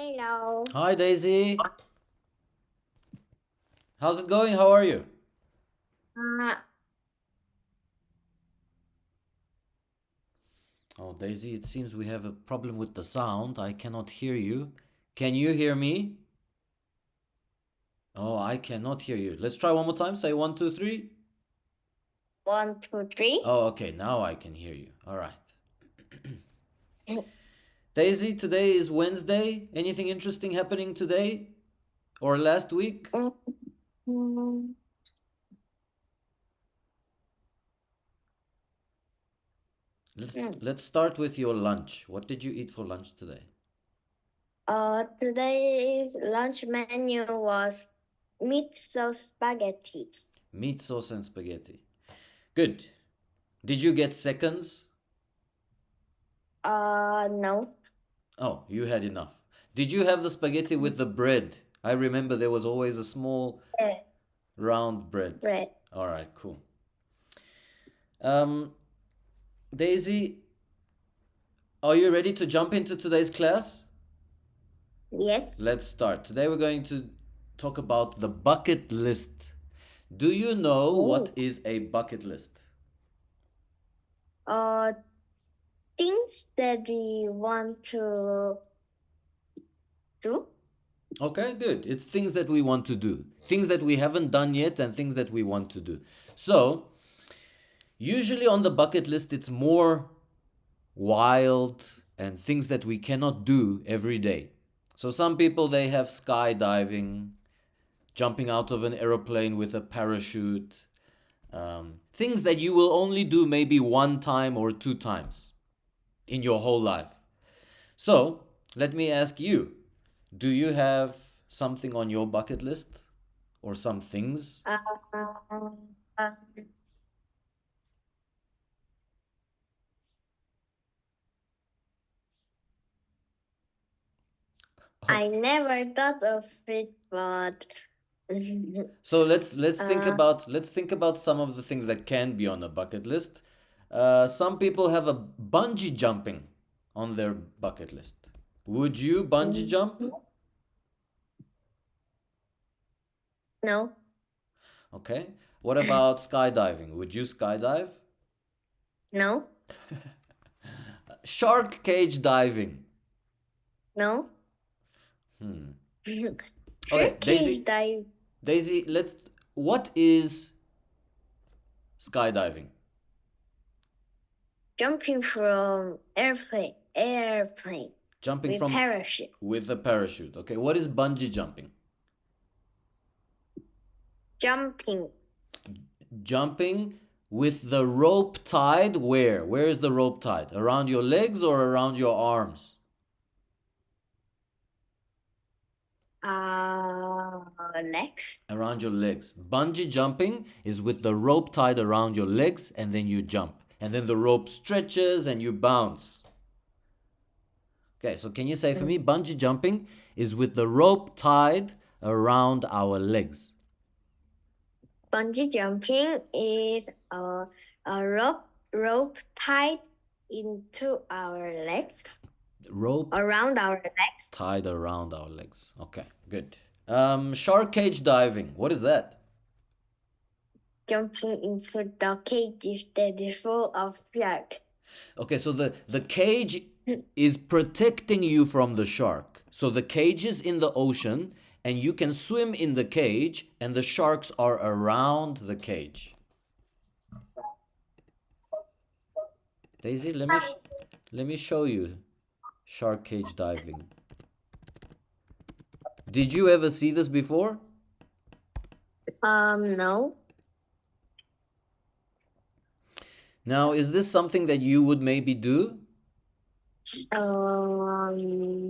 Hello. Hi Daisy. How's it going? How are you? Uh, Oh, Daisy, it seems we have a problem with the sound. I cannot hear you. Can you hear me? Oh, I cannot hear you. Let's try one more time. Say one, two, three. 1, 2, 3. Oh, okay. Now I can hear you. All right. Daisy, today is Wednesday. Anything interesting happening today or last week? Mm, mm. Let's start with your lunch. What did you eat for lunch today? Today's lunch menu was meat sauce spaghetti. Meat sauce and spaghetti. Good. Did you get seconds? No. Oh, you had enough. Did you have the spaghetti with the bread? I remember there was always a small Eh, round bread. Bread. All right, cool. Um, Daisy, are you ready to jump into today's class? Yes. Let's start. Today we're going to talk about the bucket list. Do you know what Oh. is a bucket list? Uh, Things that we want to do. Okay, good. It's things that we want to do, things that we haven't done yet, and things that we want to do. So, usually on the bucket list, it's more wild and things that we cannot do every day. So some people they have skydiving, jumping out of an aeroplane with a parachute, things that you will only do maybe one time or two times in your whole life. So let me ask you, do you have something on your bucket list or some things? Uh, uh, Oh, I never thought of it, but so let's think uh, about some of the things that can be on a bucket list. Some people have a bungee jumping on their bucket list. Would you bungee jump? no, Okay. What about skydiving? Would you skydive? no, Shark cage diving. no. Hmm. Okay, Turkish dive. Daisy, what is skydiving? Jumping from airplane Jumping with from parachute. with a parachute. Okay, what is bungee jumping? Jumping Jumping with the rope tied where? Where is the rope tied? Around your legs or around your arms? legs. Around your legs. Bungee jumping is with the rope tied around your legs and then you jump. And then the rope stretches and you bounce. Okay, so can you say for me, bungee jumping is with the rope tied around our legs? Bungee jumping is a rope tied into our legs, Rope around our legs. tied around our legs. Okay, good. Shark cage diving. What is that? Jumping into the cage that is full of shark. Okay, so the cage is protecting you from the shark. So the cage is in the ocean and you can swim in the cage and the sharks are around the cage. Daisy, let me show you shark cage diving. Did you ever see this before? No. Now, is this something that you would maybe do?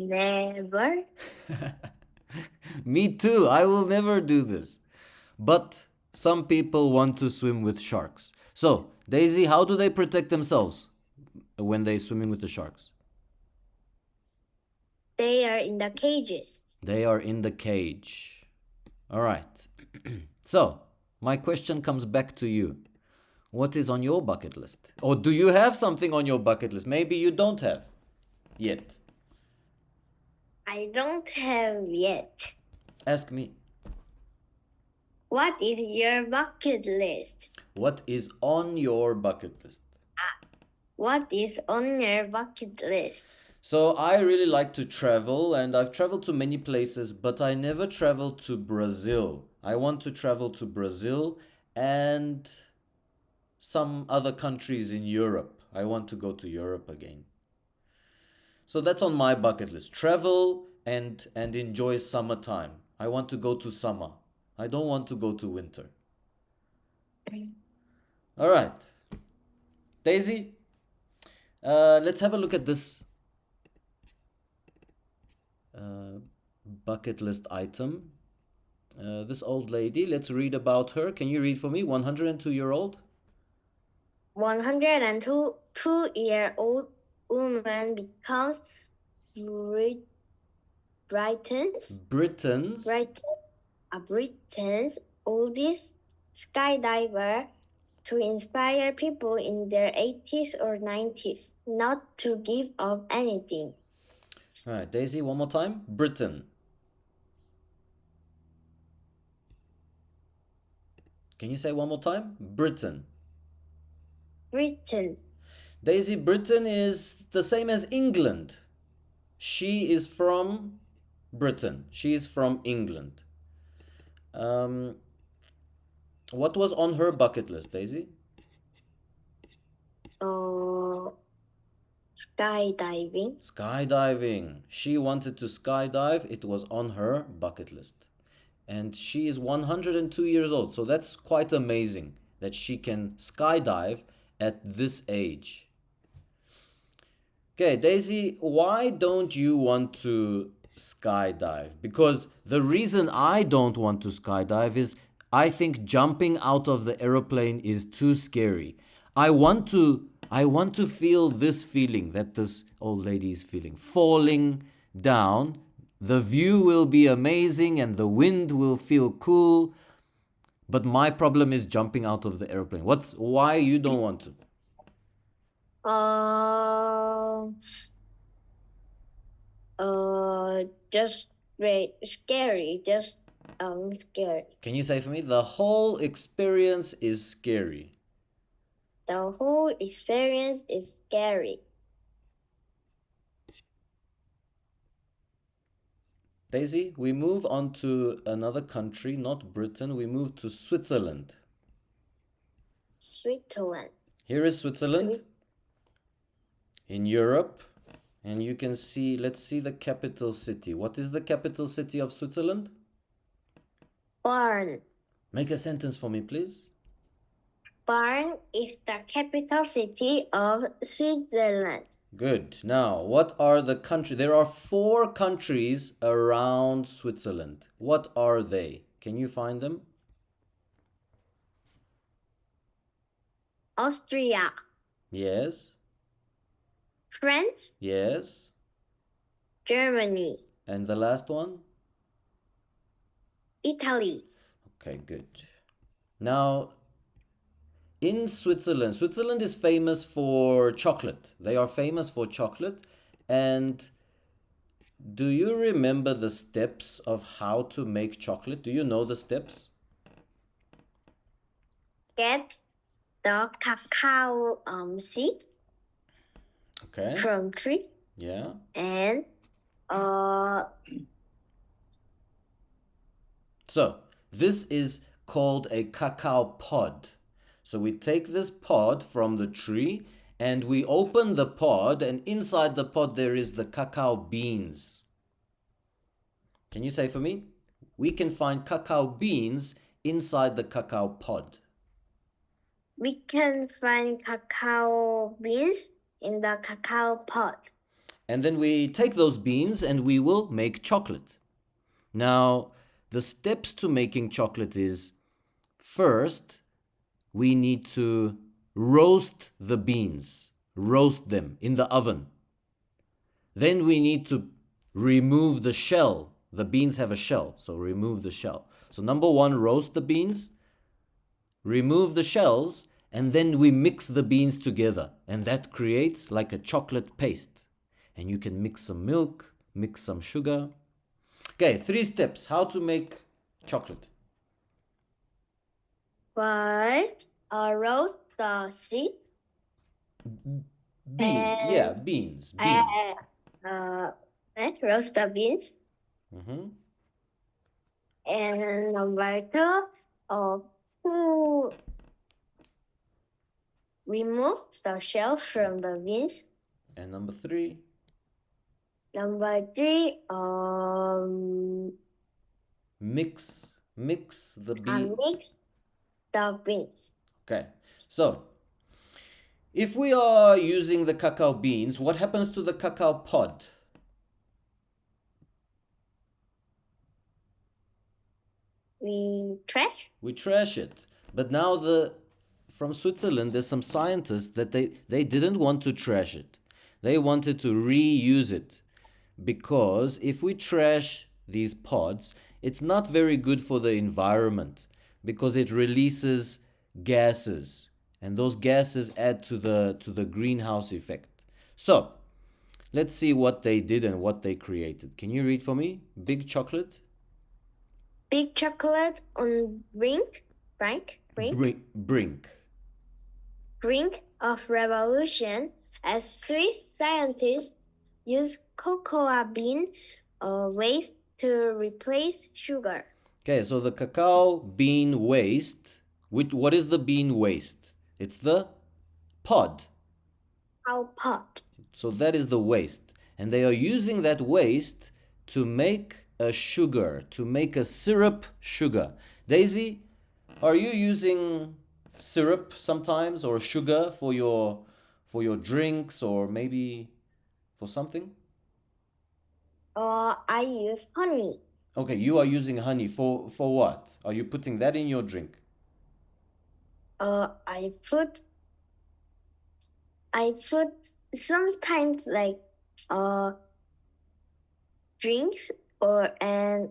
Never. Me too. I will never do this. But some people want to swim with sharks. So, Daisy, how do they protect themselves when they swimming with the sharks? They are in the cages. They are in the cage. All right. So, my question comes back to you. What is on your bucket list? Or do you have something on your bucket list? Maybe you don't have yet. I don't have yet. Ask me. What is your bucket list? What is on your bucket list? What is on your bucket list? So I really like to travel, and I've traveled to many places, but I never traveled to Brazil. I want to travel to Brazil and some other countries in Europe. I want to go to Europe again. So that's on my bucket list. Travel and enjoy summertime. I want to go to summer. I don't want to go to winter. All right. Daisy, let's have a look at this bucket list item. This old lady, let's read about her. Can you read for me? 102-year-old? 102-year-old woman becomes Britain's oldest skydiver to inspire people in their 80s or 90s not to give up anything. All right, Daisy, one more time. Britain. Can you say one more time? Britain. Britain. Daisy, Britain is the same as England. She is from Britain. She is from England. What was on her bucket list, Daisy? Skydiving. Skydiving. She wanted to skydive. It was on her bucket list. And she is 102 years old. So that's quite amazing that she can skydive at this age. Okay, Daisy, why don't you want to skydive? Because the reason I don't want to skydive is I think jumping out of the aeroplane is too scary. I want to feel this feeling that this old lady is feeling. Falling down, the view will be amazing and the wind will feel cool. But my problem is jumping out of the aeroplane. Why you don't want to? Just very scary. Scary. Can you say for me? The whole experience is scary. The whole experience is scary. Daisy, we move on to another country, not Britain. We move to Switzerland. Switzerland. Here is Switzerland in Europe. And you can see, let's see the capital city. What is the capital city of Switzerland? Bern. Make a sentence for me, please. Bern is the capital city of Switzerland. Good. Now, what are the countries? There are 4 countries around Switzerland. What are they? Can you find them? Austria. Yes. France. Yes. Germany. And the last one? Italy. Okay, good. Now, in Switzerland is famous for chocolate. They are famous for chocolate. And do you remember the steps of how to make chocolate? Do you know the steps? Get the cacao seed Okay. from tree. Yeah. And So, this is called a cacao pod. So we take this pod from the tree and we open the pod, and inside the pod there is the cacao beans. Can you say for me? We can find cacao beans inside the cacao pod. we can find cacao beans in the cacao pod. And then we take those beans and we will make chocolate. Now, the steps to making chocolate is, first, we need to roast the beans, roast them in the oven. Then we need to remove the shell. The beans have a shell, so remove the shell. So number 1, roast the beans, remove the shells, and then we mix the beans together. And that creates like a chocolate paste. And you can mix some milk, Mix some sugar. Okay, 3 steps how to make chocolate. First, roast the seeds Yeah, and beans. let's roast the beans. Mm-hmm. And number two, to remove the shells from the beans. And number 3. Number three, Mix the mix the beans. Okay, so if we are using the cacao beans, what happens to the cacao pod? We trash. We trash it. But now from Switzerland, there's some scientists that they didn't want to trash it. They wanted to reuse it because if we trash these pods, it's not very good for the environment because it releases gases and those gases add to the greenhouse effect. So, let's see what they did and what they created. Can you read for me? Big chocolate? Big chocolate on brink of revolution as Swiss scientists use cocoa bean waste to replace sugar. Okay, so the cacao bean waste, what is the bean waste? It's the pod. Our pot. So that is the waste. And they are using that waste to make a sugar, to make a syrup sugar. Daisy, are you using syrup sometimes or sugar for your drinks or maybe for something? I use honey. Okay, you are using honey for what? Are you putting that in your drink? I put sometimes like drinks often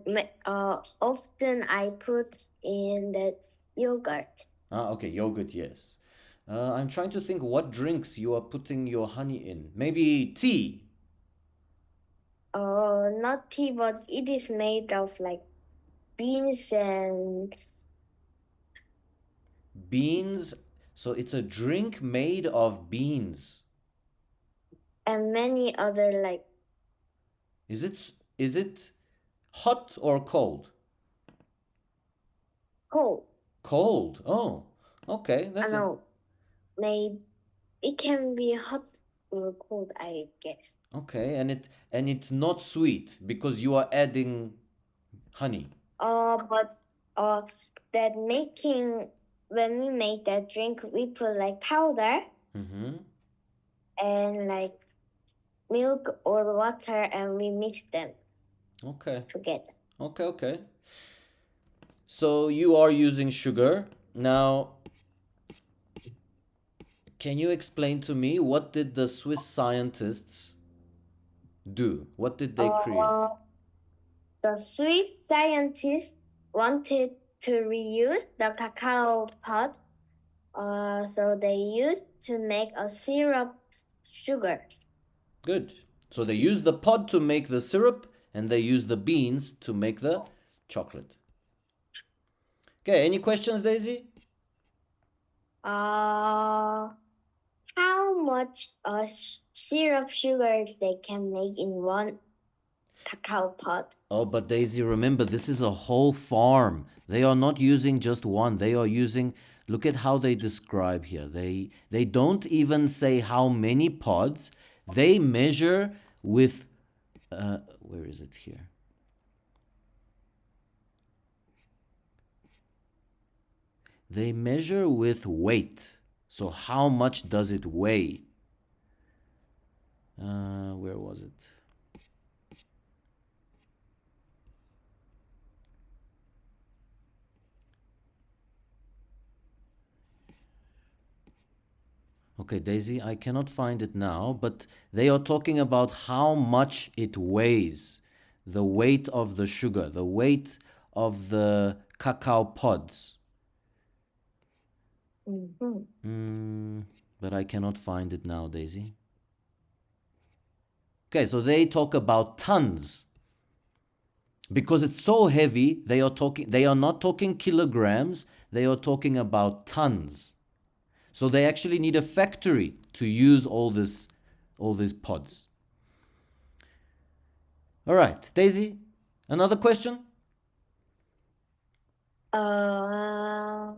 I put in the yogurt. Okay, yogurt, yes. I'm trying to think what drinks you are putting your honey in. Maybe tea. Not tea, but it is made of like beans and Beans. So it's a drink made of beans. many other like Is it hot or cold? cold. Cold. Oh, okay. I That's know. Maybe it can be hot or cold, I guess. okay. And it's not sweet because you are adding honey. But that making when we make that drink, we put like powder Mm-hmm. and like milk or water, and we mix them Okay. together. Okay. So you are using sugar. Now, can you explain to me what did the Swiss scientists do? What did they create? The Swiss scientists wanted to reuse the cacao pod, so they used to make a syrup sugar. Good. So they use the pod to make the syrup and they use the beans to make the chocolate. Okay, any questions, Daisy? How much syrup sugar they can make in one cacao pod? Oh, but Daisy, remember, this is a whole farm. They are not using just one. They are using, look at how they describe here. They don't even say how many pods. They measure with, where is it here? They measure with weight. So how much does it weigh? Where was it? Okay, Daisy, I cannot find it now, but they are talking about how much it weighs, the weight of the sugar, the weight of the cacao pods. Mm-hmm. But I cannot find it now, Daisy. Okay, so they talk about tons. Because it's so heavy, they are not talking kilograms, they are talking about tons. So they actually need a factory to use all these pods. All right, Daisy, another question? How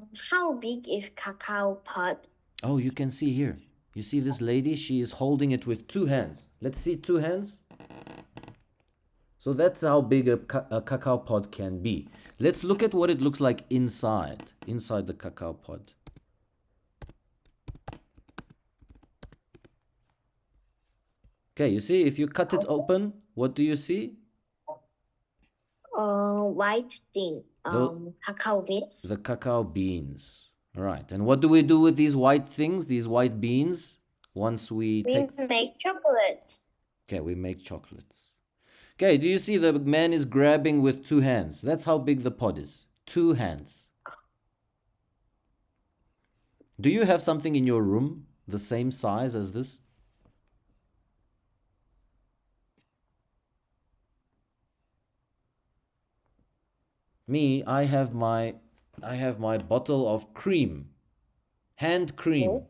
big is cacao pod? Oh, you can see here. You see this lady? She is holding it with two hands. Let's see two hands. So that's how big a cacao pod can be. Let's look at what it looks like inside the cacao pod. Okay, you see, if you cut it open, what do you see? White thing. Cacao beans. The cacao beans. All right. And what do we do with these white things, these white beans? Once we We take... make chocolate. Okay, we make chocolates. Okay, do you see the man is grabbing with two hands? That's how big the pod is. Two hands. Do you have something in your room the same size as this? Me, I have my bottle of cream. Hand cream.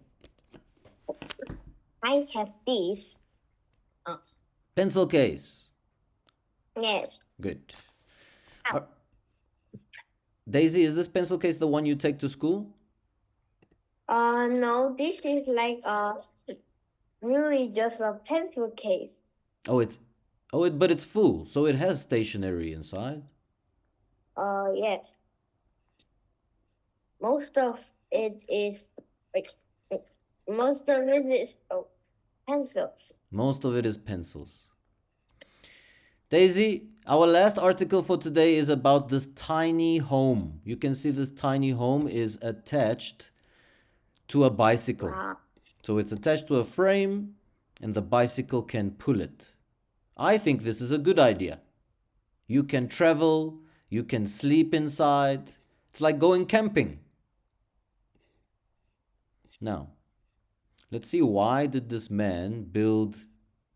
I have this. Pencil case. Yes. Good. Ow. Daisy, is this pencil case the one you take to school? No, this is like really just a pencil case. But it's full, so it has stationery inside. Yes. Most of it is pencils. Most of it is pencils. Daisy, our last article for today is about this tiny home. You can see this tiny home is attached to a bicycle. Wow. So it's attached to a frame and the bicycle can pull it. I think this is a good idea. You can travel, you can sleep inside. It's like going camping. Now, let's see, why did this man build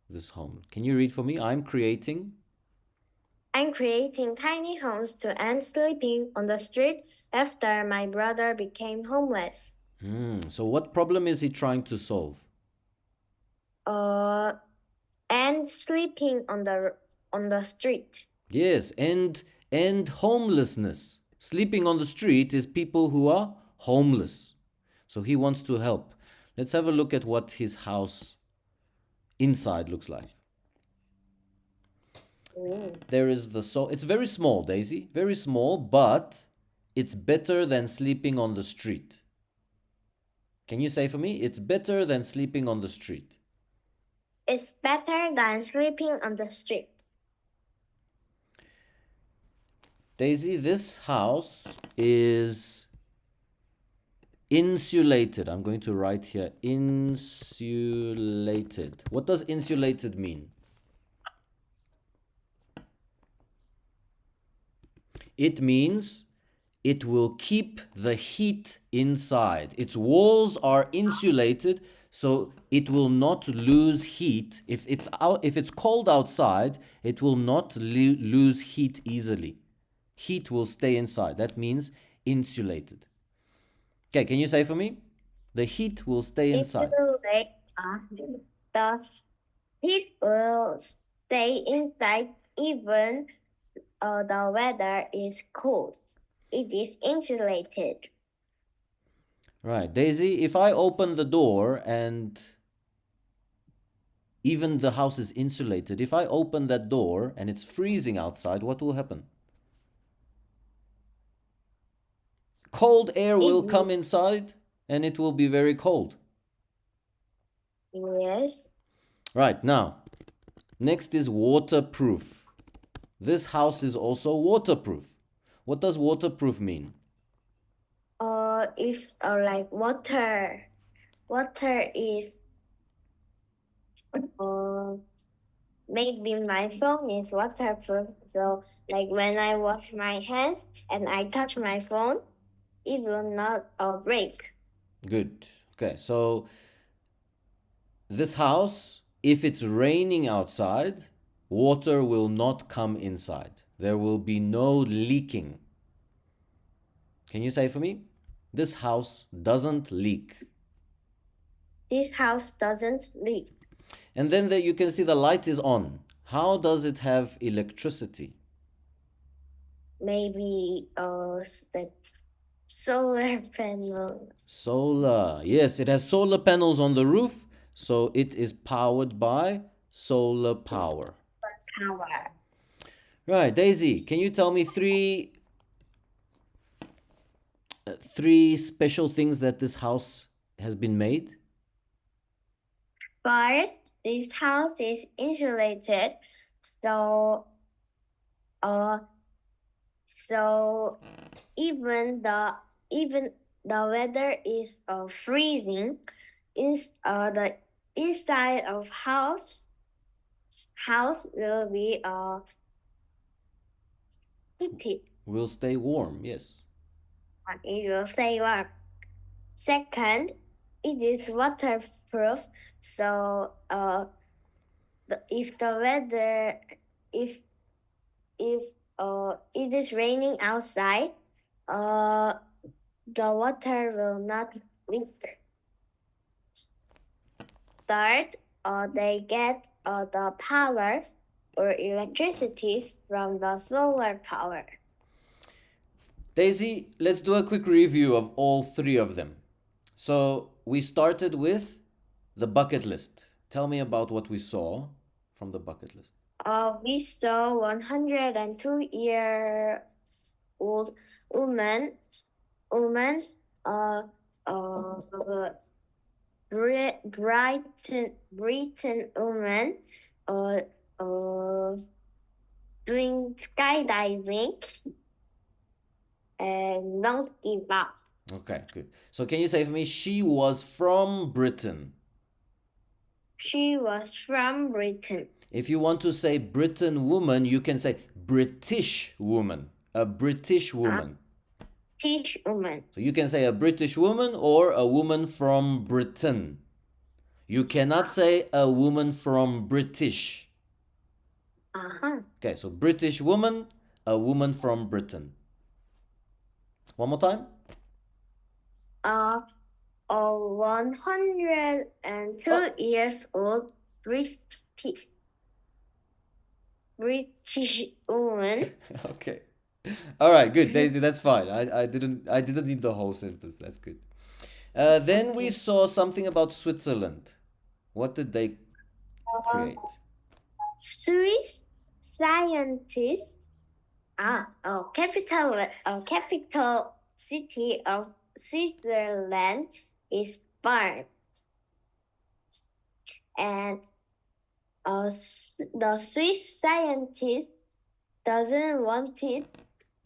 this home? Can you read for me? I'm creating tiny homes to end sleeping on the street after my brother became homeless. So what problem is he trying to solve? And sleeping on the street. Yes, and homelessness. Sleeping on the street is people who are homeless. So he wants to help. Let's have a look at what his house inside looks like. There is it's very small, Daisy, very small, but it's better than sleeping on the street. Can you say for me? It's better than sleeping on the street. It's better than sleeping on the street. Daisy, this house is insulated. I'm going to write here, insulated. What does insulated mean? It means it will keep the heat inside. Its walls are insulated, so it will not lose heat. If it's cold outside, it will not lose heat easily. Heat will stay inside. That means insulated. Okay, can you say for me? The heat will stay inside. The heat will stay inside even the weather is cold. It is insulated. Right. Daisy, if I open the door and even the house is insulated, if I open that door and it's freezing outside, what will happen? Cold air will come inside and it will be very cold. Yes. Right, now, next is waterproof. This house is also waterproof. What does waterproof mean? If like water is maybe my phone is waterproof. So like when I wash my hands and I touch my phone, it will not break. Good. Okay, so this house if it's raining outside, water will not come inside. There will be no leaking. Can you say for me? This house doesn't leak. This house doesn't leak. And then you can see the light is on. How does it have electricity? Maybe the solar panel. Solar. Yes, it has solar panels on the roof, so it is powered by solar power. Power. Right, Daisy, can you tell me three special things that this house has been made? First, this house is insulated, so so even the weather is freezing, the inside of house will be heated. Will stay warm, yes. And it will stay warm. Second, it is waterproof, so if the weather if it is raining outside, the water will not leak. Third, they get the power or electricity from the solar power. Daisy, let's do a quick review of all three of them. So we started with the bucket list. Tell me about what we saw from the bucket list. We saw 102-year-old woman, uh, Britain woman, doing skydiving and don't give up. Okay, good. So can you say for me, she was from Britain? She was from Britain. If you want to say Britain woman, you can say British woman. A British woman. British woman. So you can say a British woman or a woman from Britain. You cannot say a woman from British. Okay, so British woman, a woman from Britain. One more time. A 102 years old British woman. Okay. All right, good, Daisy. That's fine. I didn't need the whole sentence. That's good. Then we saw something about Switzerland. What did they create? Swiss scientists. Capital city of Switzerland is Bern, and the Swiss scientist doesn't want it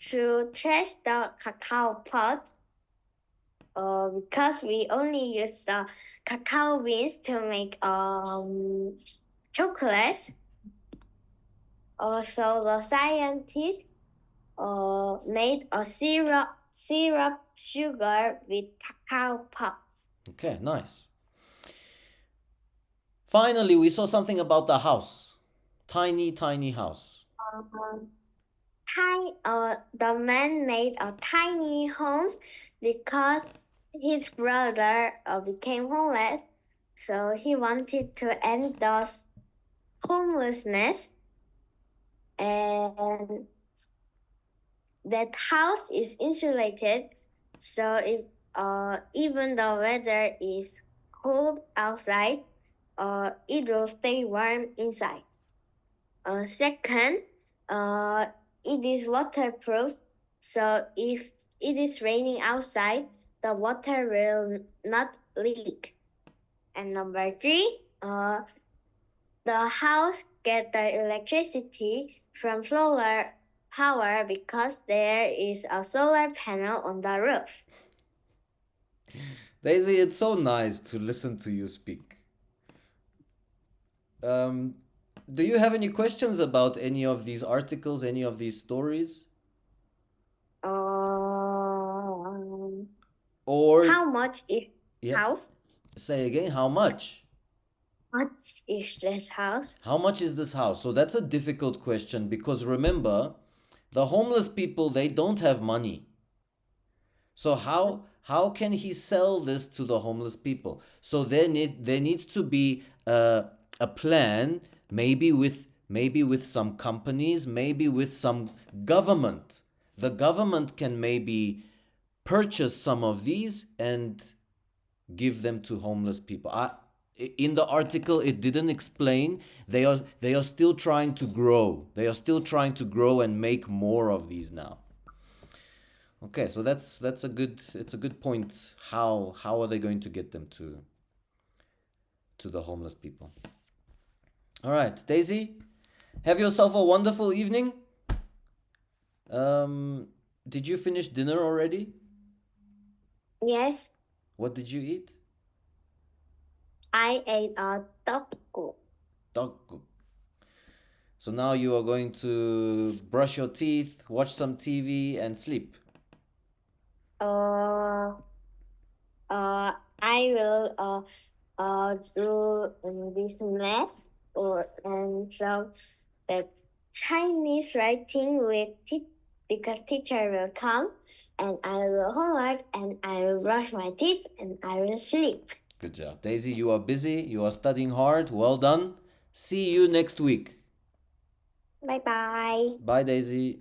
to trash the cacao pot because we only use the cacao beans to make chocolate. So the scientists made a syrup sugar with cacao pods. Okay, nice. Finally, we saw something about the house. Tiny house. The man made a tiny home because his brother became homeless, so he wanted to end the homelessness, and that house is insulated, so if even the weather is cold outside, it will stay warm inside. Second, it is waterproof, so if it is raining outside, the water will not leak. And number three, the house get the electricity from solar power because there is a solar panel on the roof. Daisy, it's so nice to listen to you speak. Do you have any questions about any of these articles, any of these stories? Or how much is yeah. house? Say again, how much? much is this house? How much is this house? So that's a difficult question because remember, the homeless people, they don't have money. So how can he sell this to the homeless people? So there needs to be a plan, maybe with some companies, maybe with some government. The government can maybe purchase some of these and give them to homeless people. In the article, it didn't explain. They are still trying to grow. They are still trying to grow and make more of these now. Okay, so that's a good point. How are they going to get them to the homeless people? All right, Daisy, have yourself a wonderful evening. Did you finish dinner already? Yes, What did you eat? I ate a tteokguk. Dog. So now you are going to brush your teeth, watch some TV, and sleep. Uh, I will do this math and some the Chinese writing with because teacher will come and I will homework and I will brush my teeth and I will sleep. Good job. Daisy, you are busy, you are studying hard. Well done. See you next week. Bye bye. Bye, Daisy.